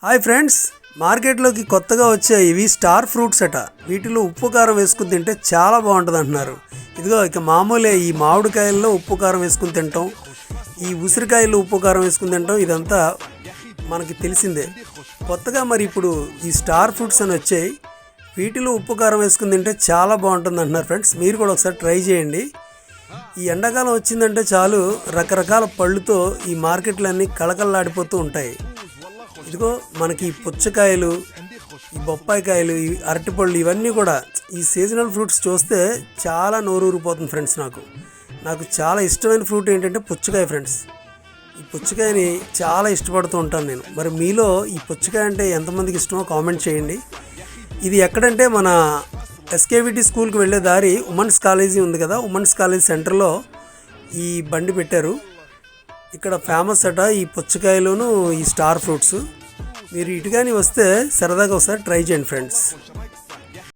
Hi friends, మార్కెట్లోకి కొత్తగా వచ్చే ఇవి స్టార్ ఫ్రూట్స్ అట. వీటిలో ఉప్పు కారం వేసుకుని తింటే చాలా బాగుంటుంది అంటున్నారు. ఇదిగో ఇక మామూలే ఈ మామిడికాయల్లో ఉప్పు కారం వేసుకుని తింటాం, ఈ ఉసిరికాయల్లో ఉప్పు కారం వేసుకుని తింటాం, ఇదంతా మనకి తెలిసిందే. కొత్తగా మరి ఇప్పుడు ఈ స్టార్ ఫ్రూట్స్ అని వచ్చాయి, వీటిలో ఉప్పు కారం వేసుకుని తింటే చాలా బాగుంటుంది అంటున్నారు. ఫ్రెండ్స్, మీరు కూడా ఒకసారి ట్రై చేయండి. ఈ ఎండాకాలం వచ్చిందంటే చాలు రకరకాల పళ్ళుతో ఈ మార్కెట్లన్నీ కళకళలాడిపోతూ ఉంటాయి. ఇదిగో మనకి ఈ పుచ్చకాయలు, ఈ బొప్పాయికాయలు, ఈ అరటిపళ్ళు, ఇవన్నీ కూడా ఈ సీజనల్ ఫ్రూట్స్ చూస్తే చాలా నోరూరిపోతుంది ఫ్రెండ్స్. నాకు చాలా ఇష్టమైన ఫ్రూట్ ఏంటంటే పుచ్చకాయ ఫ్రెండ్స్. ఈ పుచ్చకాయని చాలా ఇష్టపడుతూ ఉంటాను నేను. మరి మీలో ఈ పుచ్చకాయ అంటే ఎంతమందికి ఇష్టమో కామెంట్ చేయండి. ఇది ఎక్కడంటే మన ఎస్కేవిటీ స్కూల్కి వెళ్ళే దారి ఉమెన్స్ కాలేజీ ఉంది కదా, ఉమెన్స్ కాలేజ్ సెంటర్లో ఈ బండి పెట్టారు. ఇక్కడ ఫేమస్ అట ఈ పుచ్చకాయలోను ఈ స్టార్ ఫ్రూట్స్. మీరు ఇటుగాని వస్తే సరదాగా ఒకసారి ట్రై చేయండి ఫ్రెండ్స్.